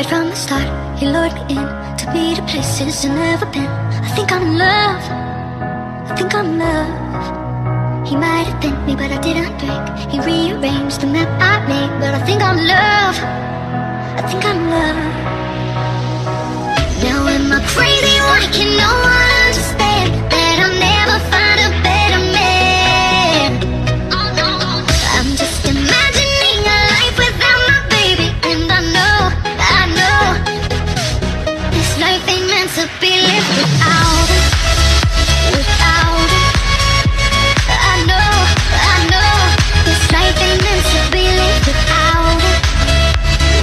Right from the start, he lured me in, took me to places I've never been. I think I'm in love, I think I'm in love. He might have bent me, but I didn't break. He rearranged the map I made, but I think I'm in love, I think I'm in love. Now am I crazy? Why can no one understand that I'll never find a better man? I'm just imagining a life without my baby, and I know this life ain't meant to be lived without it, without it. I know this life ain't meant to be lived without it,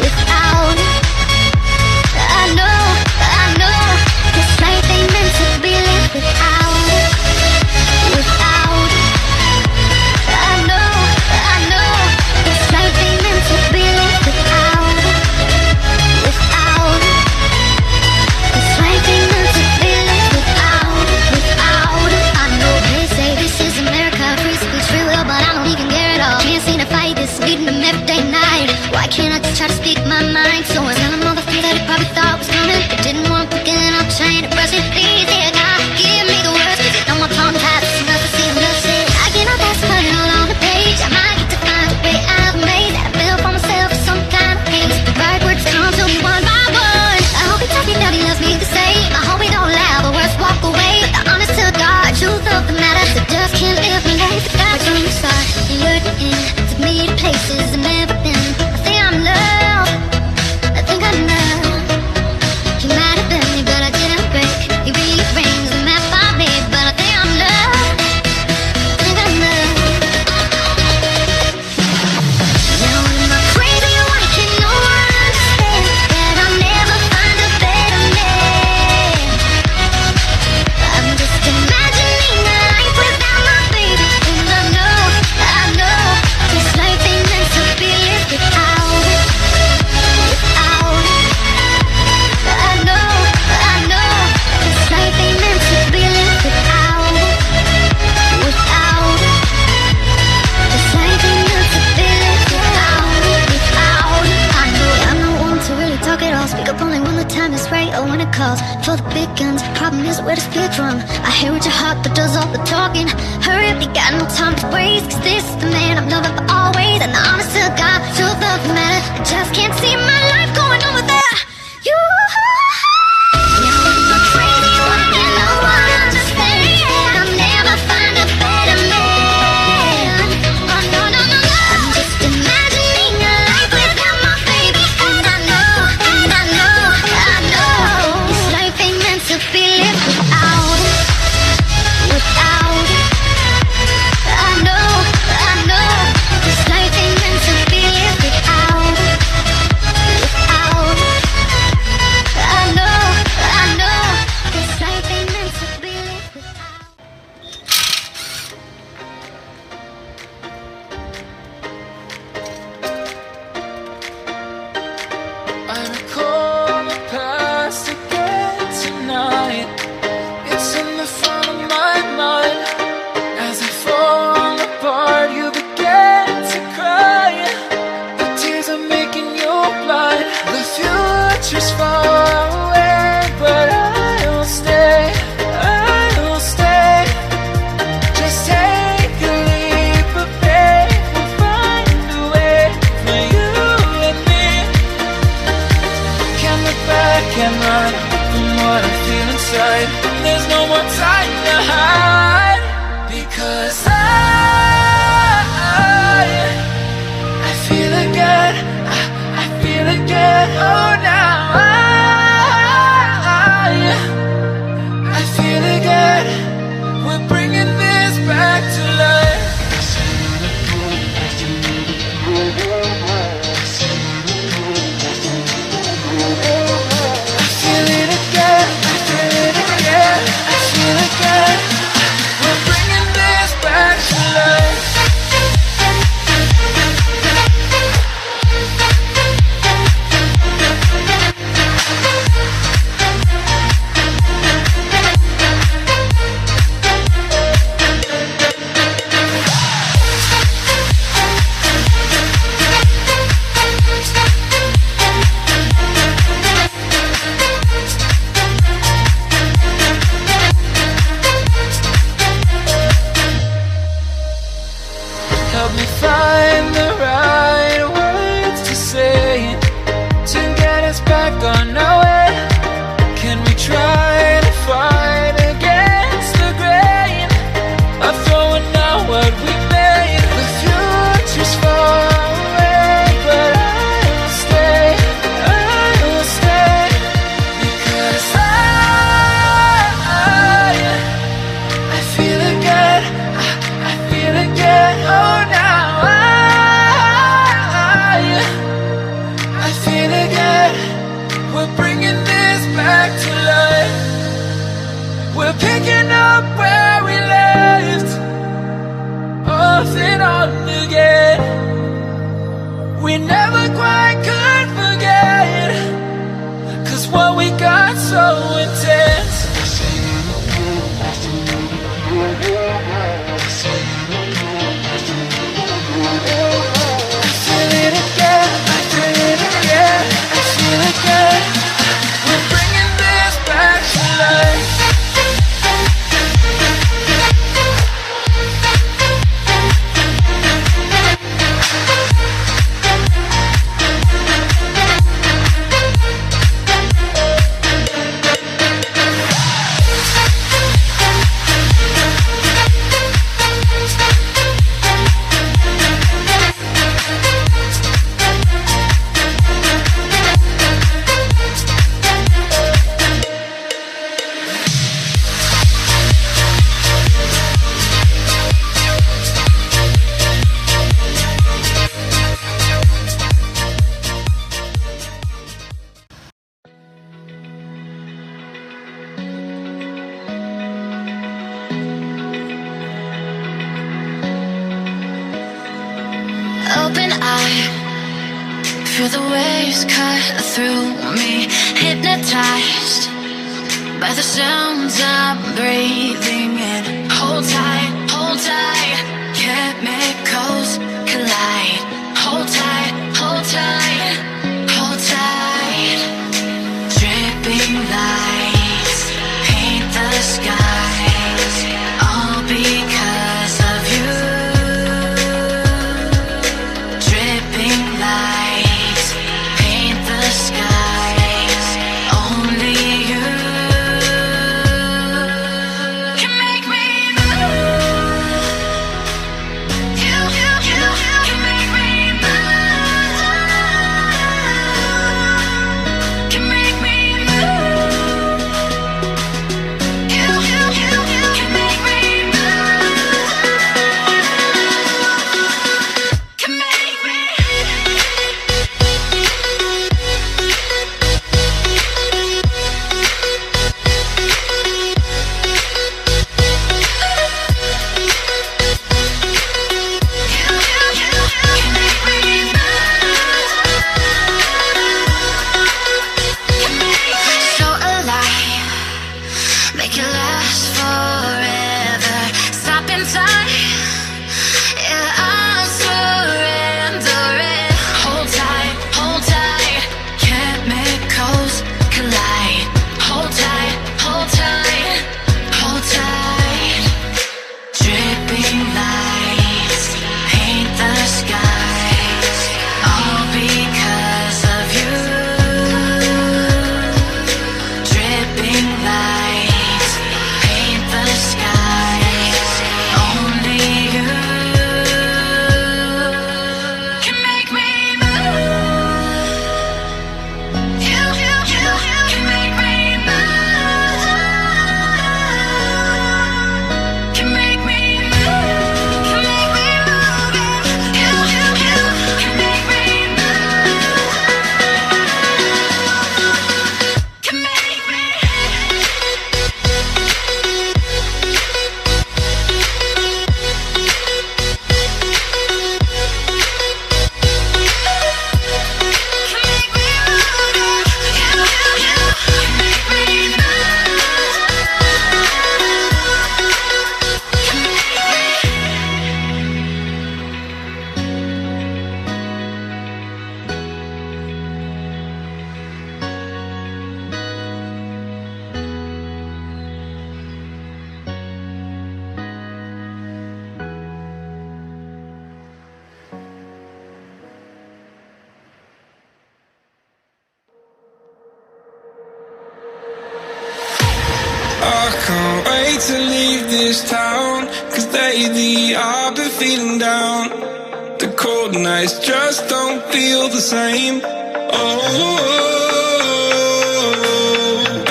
without it. I know this life ain't meant to be lived without it, without it. I know this life ain't meant to be lived without it, without it. This life ain't meant to be lived without it, without it. I know they say this is America, free speech, free will, but I don't even care at all. Can't seem to fight this, leading them every day and night. Why can't I just try to speak my mind? So I tell them all the things that he probably thought was coming, but didn't want to picking up, trying to brush it. Please, yeah, God, give me the words, 'cause you know my tongue tied, it's enough to see enough shit. I cannot pass put it all on the page. I might get to find a way out of maze that I built for myself for some kind of pain. The right words come to me one by one. I hope he tells me that he loves me the same. I hope he don't laugh or worse walk away. But the honest to God truth of the matter is I just can't live my life without you. From the start, he lured me in, took me to places I've never been. I think I'm in love, I think I'm in love. He might have been me, but I didn't break. He rearranged the map I made, but I think I'm in love, I think I'm in love. Now am I crazy? Why can no one understand that I'll never find a better man? I'm just imagining a life without my baby, and I know this life ain't meant to be lived without it, without it. I know this life ain't meant to be lived without it, without it. This life ain't meant to be lived without it, without it. I know I'm not one to really talk it all. Speak up only when the time is right or when it calls for the big guns. Problem is where to speak from. I hear with your heart that does all the talking. Hurry up, you got no time to waste, 'cause this is the man I'm loving for always. And the honest to God truth of the matter, I just can't see my life going on without you. Now am I crazy? Why can no one understand that I'll never find a better man? Oh no. I'm just imagining a life without my baby, and I know this life ain't meant to be lived without it, without it. I know this life ain't meant to be lived without it, we never quite could forget, 'cause what we got so intense. I feel it again, I feel it again, I feel it again. We're bringing this back to life. Open eye, feel the waves cut through me, hypnotized by the sounds I'm breathing in. Hold tight, chemicals collide. Hold tight, hold tight, hold tight. Dripping lights paint the skies, all because of you. Dripping lights paint the skies, only you can make me move. You can make me move. Can make me move. You can make me move. Can make me. So alive, make it last forever. Stop in time, yeah, I'm surrendering. Hold tight, chemicals collide. Hold tight, hold tight, hold tight. Dripping lights paint the skies, all because of you. Dripping lights paint the skies, only you can make me move. You can make me move. Can make me move. Can make me move. You can make me move. Can make me. I can't wait to leave this town, 'cause lately I've been feeling down. The cold nights just don't feel the same. Oh,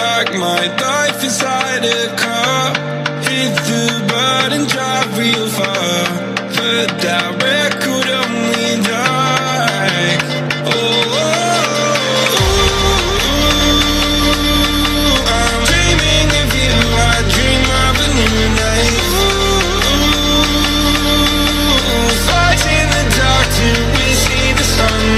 like my life inside a car. Hit the button, drive real far. Put that record on me like, oh, I'm dreaming of you. I dream of a new night. Fights in the dark till we see the sun.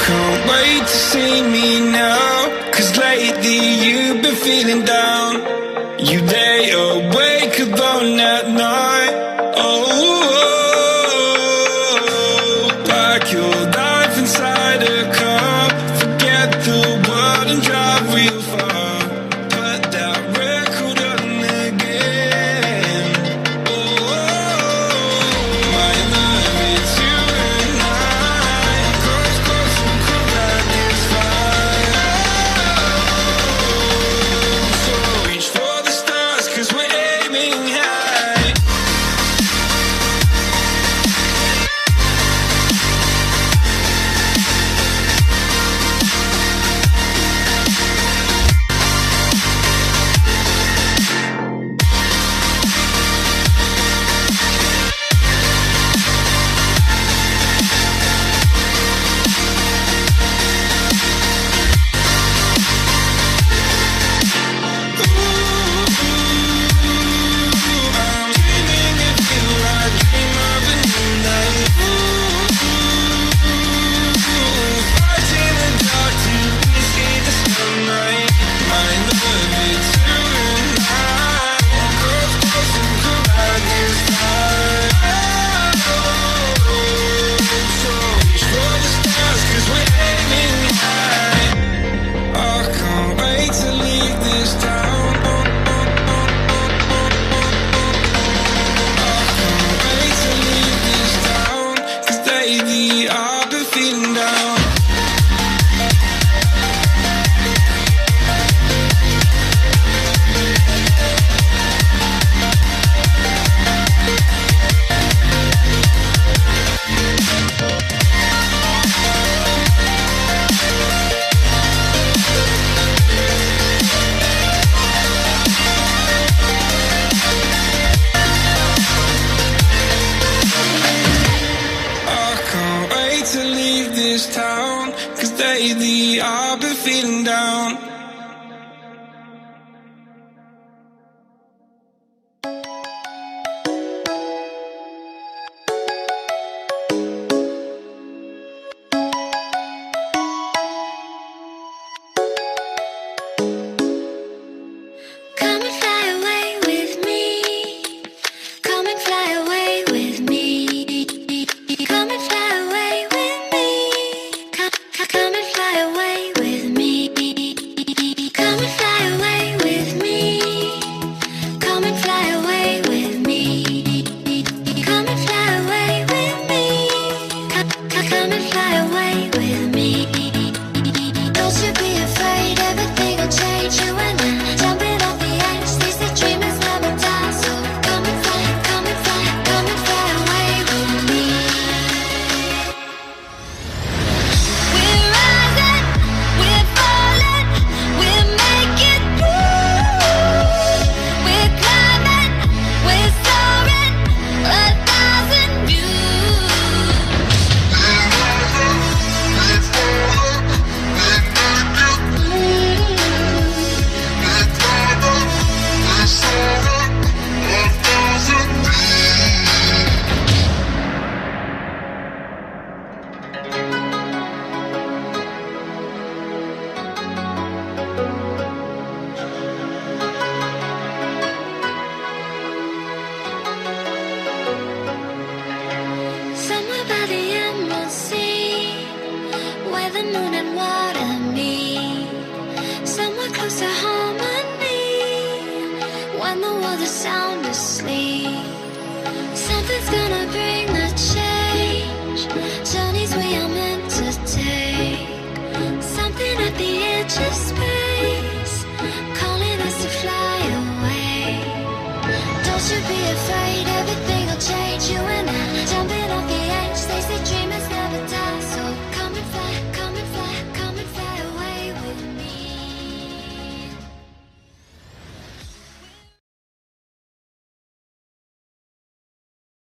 can't wait to see me now, 'cause lately you've been feeling down. You lay awake alone at night. Oh, like your life inside a car. Forget the world and drive real far. Put that record on again. Oh, my love, it's you and I. Close, close, and cool like this fire. So reach for the stars, 'cause we're aiming high. I'm dreaming of you, I dream of a new life. Fighting the dark till we see the sunlight. My love, it's you and I. Close, close, and cool like this fire. So reach for the stars, 'cause we're aiming high. I can't wait to leave this town. Can't wait to leave this town, 'cause lately I've been feeling down. I can't wait to leave this town, 'cause lately I've been feeling down. Come and fly away with me. Come and fly away with me. Come and fly away with me. Come and fly away with me. Come and fly away with me. Come and fly away with me. Come and fly away with me. Come and fly away with me. Don't you be afraid, everything will change. You and I, jumping off the edge. They say dreamers never die, so come and fly, come and fly, come and fly away with me. We're rising, we're falling, we're making through. We're climbing, we're soaring, 1,000 views. Somewhere by the emerald sea, where the moon and water meet. Somewhere close to harmony, when the world is sound asleep. Something's gonna bring the change, journeys we are meant to take. Something at the edge of space.